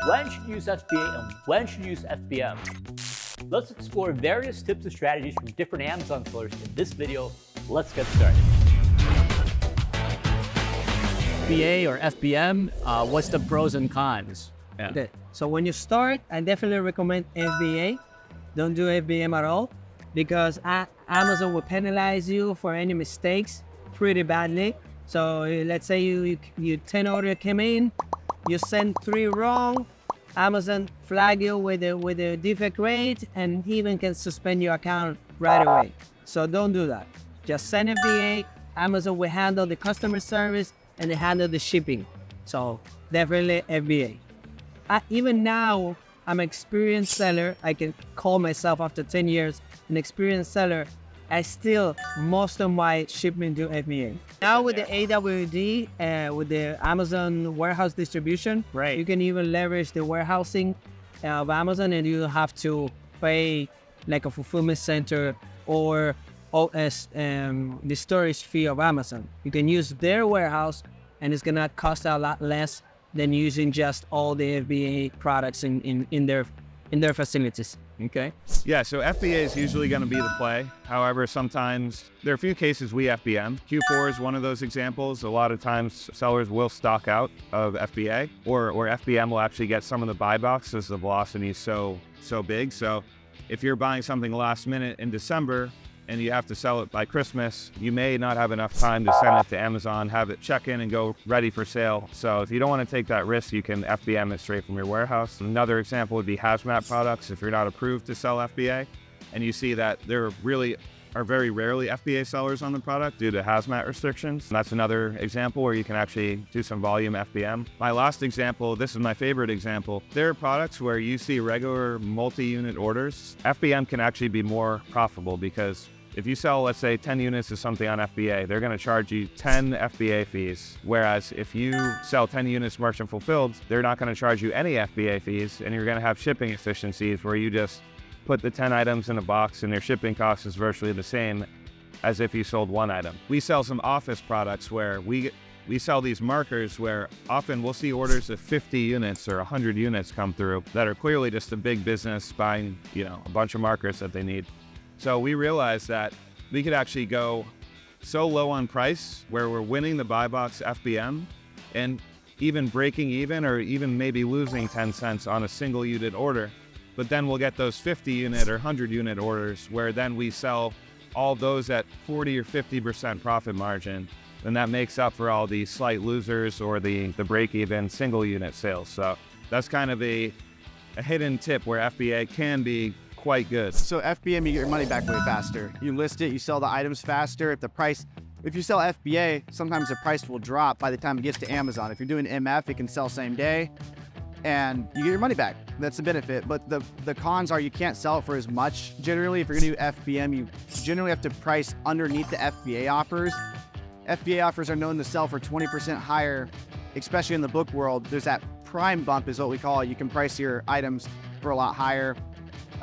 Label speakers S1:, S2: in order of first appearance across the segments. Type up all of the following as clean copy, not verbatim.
S1: when should you use FBA and when should you use FBM. Let's explore various tips and strategies from different Amazon sellers in this video. Let's get started. FBA or FBM, what's the pros and cons?
S2: Yeah. Okay. So when you start, I definitely recommend FBA. Don't do FBM at all because Amazon will penalize you for any mistakes pretty badly. So let's say you 10 orders came in, you sent 3 wrong, Amazon flag you with a defect rate and even can suspend your account right away. So don't do that. Just send FBA. Amazon will handle the customer service and they handle the shipping. So definitely FBA. Even now, I'm an experienced seller. I can call myself after 10 years an experienced seller. I still, most of my shipment do FBA. Now with the AWD, with the Amazon warehouse distribution,
S1: right,
S2: you can even leverage the warehousing of Amazon and you don't have to pay like a fulfillment center or the storage fee of Amazon. You can use their warehouse and it's gonna cost a lot less than using just all the FBA products in their facilities.
S1: Okay.
S3: Yeah, so FBA is usually going to be the play. However, sometimes there are a few cases we FBM. Q4 is one of those examples. A lot of times sellers will stock out of FBA or FBM will actually get some of the buy box as the velocity is so big. So if you're buying something last minute in December and you have to sell it by Christmas, you may not have enough time to send it to Amazon, have it check in and go ready for sale. So if you don't want to take that risk, you can FBM it straight from your warehouse. Another example would be hazmat products. If you're not approved to sell FBA and you see that there really are very rarely FBA sellers on the product due to hazmat restrictions, that's another example where you can actually do some volume FBM. My last example, this is my favorite example. There are products where you see regular multi-unit orders. FBM can actually be more profitable because if you sell, let's say 10 units of something on FBA, they're going to charge you 10 FBA fees. Whereas if you sell 10 units merchant fulfilled, they're not going to charge you any FBA fees and you're going to have shipping efficiencies where you just put the 10 items in a box and their shipping cost is virtually the same as if you sold 1 item. We sell some office products where we sell these markers where often we'll see orders of 50 units or 100 units come through that are clearly just a big business buying, a bunch of markers that they need. So we realized that we could actually go so low on price where we're winning the buy box FBM and even breaking even or even maybe losing 10 cents on a single unit order. But then we'll get those 50 unit or 100 unit orders where then we sell all those at 40 or 50% profit margin. And that makes up for all the slight losers or the break even single unit sales. So that's kind of a hidden tip where FBA can be quite good.
S4: So FBM, you get your money back way faster. You list it, you sell the items faster. If you sell FBA, sometimes the price will drop by the time it gets to Amazon. If you're doing MF, it can sell same day and you get your money back. That's the benefit. But the cons are you can't sell it for as much. Generally, if you're gonna do FBM, you generally have to price underneath the FBA offers. FBA offers are known to sell for 20% higher, especially in the book world. There's that prime bump is what we call it. You can price your items for a lot higher.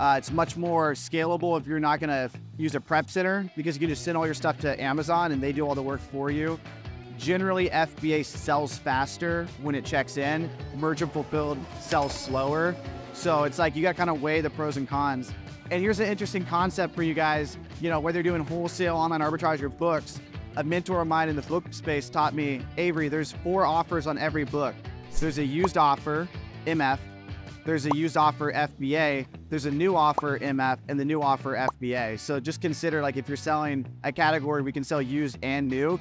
S4: It's much more scalable if you're not gonna use a prep center because you can just send all your stuff to Amazon and they do all the work for you. Generally, FBA sells faster when it checks in. Merchant fulfilled sells slower. So it's like you got to kind of weigh the pros and cons. And here's an interesting concept for you guys. Whether you're doing wholesale, online arbitrage, or books, a mentor of mine in the book space taught me, Avery, there's 4 offers on every book. There's a used offer, MF. There's a used offer FBA, there's a new offer MF, and the new offer FBA. So just consider if you're selling a category, we can sell used and new.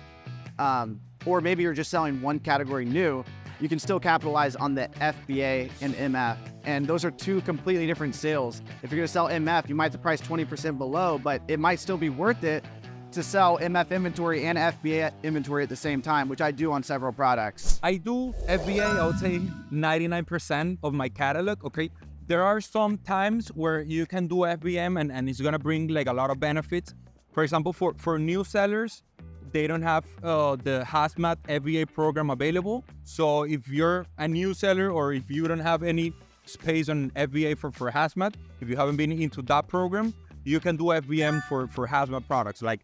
S4: Or maybe you're just selling one category new, you can still capitalize on the FBA and MF. And those are 2 completely different sales. If you're gonna sell MF, you might have to price 20% below, but it might still be worth it to sell MF inventory and FBA inventory at the same time, which I do on several products.
S5: I do FBA, I would say 99% of my catalog, okay? There are some times where you can do FBM and it's gonna bring a lot of benefits. For example, for new sellers, they don't have the hazmat FBA program available. So if you're a new seller or if you don't have any space on FBA for hazmat, if you haven't been into that program, you can do FBM for hazmat products like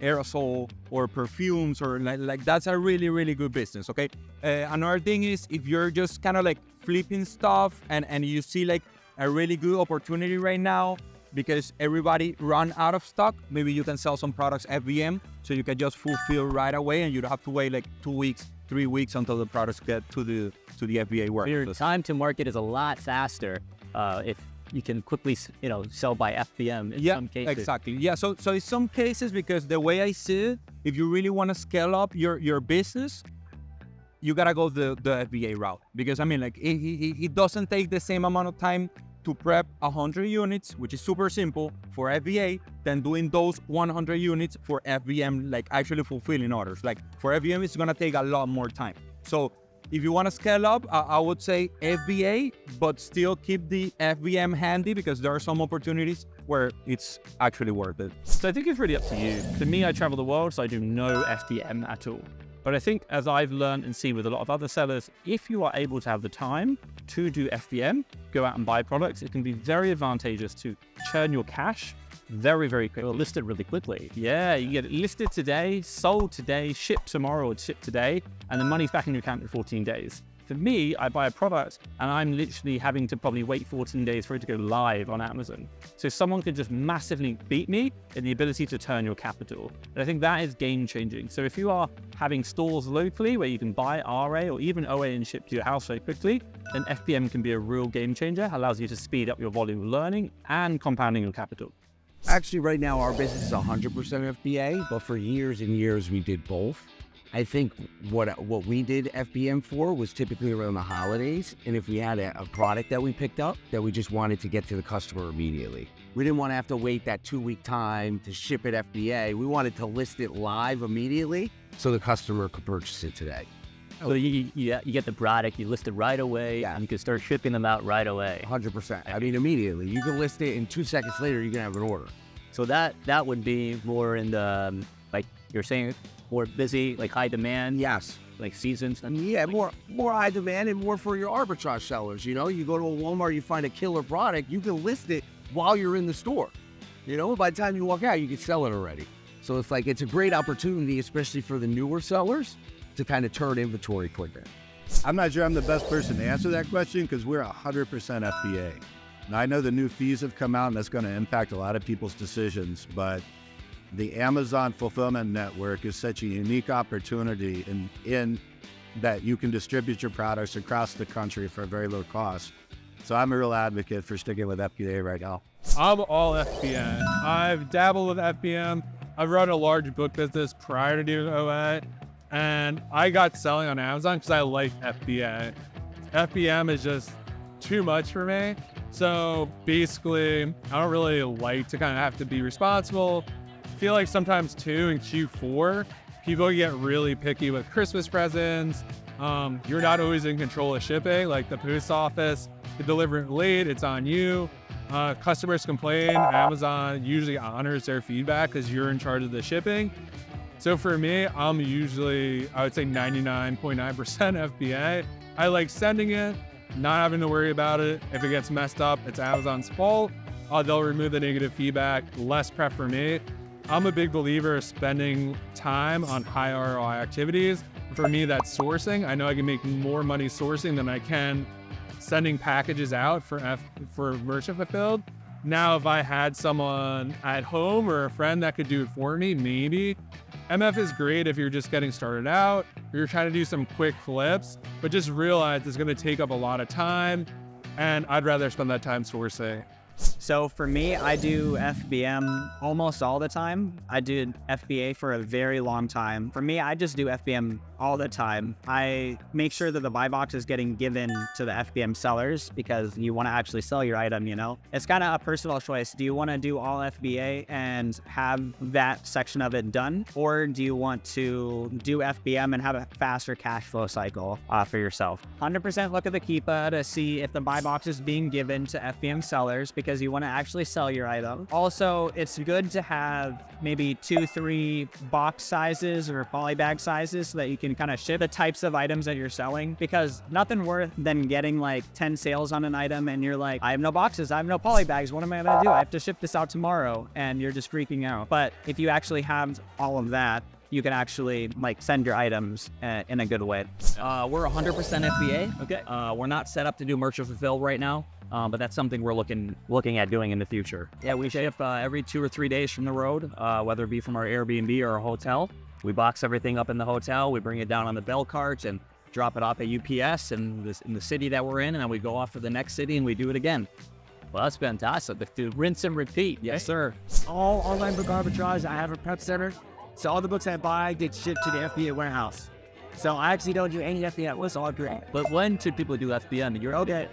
S5: aerosol or perfumes or like that's a really, really good business, okay? Another thing is if you're just kind of like flipping stuff and you see like a really good opportunity right now because everybody run out of stock, maybe you can sell some products FBM so you can just fulfill right away and you don't have to wait like 2 weeks, 3 weeks until the products get to the FBA work.
S1: Your time to market is a lot faster if you can quickly, sell by FBM in some cases.
S5: Exactly. Yeah, so in some cases, because the way I see it, if you really want to scale up your business, you gotta go the FBA route. Because I mean, like it doesn't take the same amount of time to prep 100 units, which is super simple for FBA, than doing those 100 units for FBM, like actually fulfilling orders. Like for FBM, it's gonna take a lot more time. So if you want to scale up, I would say FBA, but still keep the FBM handy because there are some opportunities where it's actually worth it.
S6: So I think it's really up to you. For me, I travel the world, so I do no FBM at all. But I think as I've learned and seen with a lot of other sellers, if you are able to have the time to do FBM, go out and buy products, it can be very advantageous to churn your cash very, very quickly.
S1: It'll list it really quickly.
S6: Yeah, you get it listed today, sold today, shipped tomorrow or shipped today, and the money's back in your account in 14 days. For me, I buy a product and I'm literally having to probably wait 14 days for it to go live on Amazon. So someone could just massively beat me in the ability to turn your capital. And I think that is game changing. So if you are having stores locally where you can buy RA or even OA and ship to your house very quickly, then FBM can be a real game changer, allows you to speed up your volume of learning and compounding your capital.
S7: Actually, right now, our business is 100% FBA, but for years and years, we did both. I think what we did FBM for was typically around the holidays, and if we had a product that we picked up that we just wanted to get to the customer immediately. We didn't want to have to wait that 2-week time to ship it FBA. We wanted to list it live immediately so the customer could purchase it today.
S1: So you get the product, you list it right away, and you can start shipping them out right away.
S7: 100%. I mean, immediately. You can list it, and 2 seconds later, you can have an order.
S1: So that would be more in the, like you're saying, more busy, like high demand.
S7: Yes.
S1: Like seasons.
S7: Yeah, more high demand and more for your arbitrage sellers. You go to a Walmart, you find a killer product, you can list it while you're in the store. By the time you walk out, you can sell it already. So it's a great opportunity, especially for the newer sellers, to kind of turn inventory quicker.
S8: I'm not sure I'm the best person to answer that question because we're 100% FBA. Now, I know the new fees have come out and that's going to impact a lot of people's decisions, but the Amazon Fulfillment Network is such a unique opportunity in that you can distribute your products across the country for a very low cost. So I'm a real advocate for sticking with FBA right now.
S9: I'm all FBM. I've dabbled with FBM. I've run a large book business prior to doing OA, and I got selling on Amazon because I like FBA. FBM is just too much for me. So basically, I don't really like to kind of have to be responsible. I feel like sometimes too in Q4, people get really picky with Christmas presents. You're not always in control of shipping, like the post office, the delivery late, it's on you. Customers complain, Amazon usually honors their feedback because you're in charge of the shipping. So for me, I'm usually, I would say 99.9% FBA. I like sending it, not having to worry about it. If it gets messed up, it's Amazon's fault. They'll remove the negative feedback, less prep for me. I'm a big believer of spending time on high ROI activities. For me, that's sourcing. I know I can make more money sourcing than I can sending packages out for merchant fulfilled. Now, if I had someone at home or a friend that could do it for me, maybe. MF is great if you're just getting started out, or you're trying to do some quick flips, but just realize it's gonna take up a lot of time, and I'd rather spend that time sourcing.
S10: So for me, I do FBM almost all the time. I did FBA for a very long time. For me, I just do FBM all the time. I make sure that the buy box is getting given to the FBM sellers because you want to actually sell your item, It's kind of a personal choice. Do you want to do all FBA and have that section of it done? Or do you want to do FBM and have a faster cash flow cycle for yourself? 100% look at the Keepa to see if the buy box is being given to FBM sellers because you want to actually sell your item. Also, it's good to have maybe 2-3 box sizes or poly bag sizes so that you can kind of ship the types of items that you're selling, because nothing worse than getting like 10 sales on an item and you're like, I have no boxes, I have no poly bags, what am I gonna do? I have to ship this out tomorrow, and you're just freaking out. But if you actually have all of that, you can actually like send your items in a good way.
S11: We're 100% FBA. Okay. We're not set up to do merchant fulfill right now, but that's something we're looking at doing in the future. Yeah, we ship every 2 or 3 days from the road, whether it be from our Airbnb or our hotel. We box everything up in the hotel, we bring it down on the bell carts and drop it off at UPS in the city that we're in, and then we go off to the next city and we do it again.
S1: Well, that's fantastic. To rinse and repeat.
S11: Yes, sir.
S2: All online book arbitrage, I have a prep center. So all the books I buy get shipped to the FBA warehouse. So I actually don't do any FBA. What's all great?
S1: But when should people do FBM?
S2: Okay.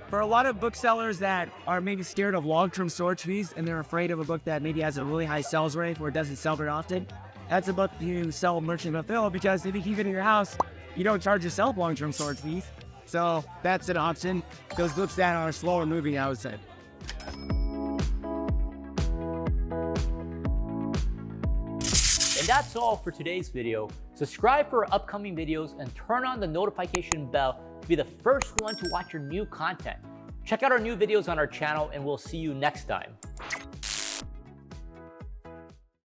S2: For a lot of booksellers that are maybe scared of long-term storage fees and they're afraid of a book that maybe has a really high sales rate where it doesn't sell very often, that's a book you sell merchant fulfill, because if you keep it in your house, you don't charge yourself long-term storage fees. So that's an option. Those books that are slower moving, I would say.
S1: And that's all for today's video. Subscribe for upcoming videos and turn on the notification bell to be the first one to watch your new content. Check out our new videos on our channel, and we'll see you next time.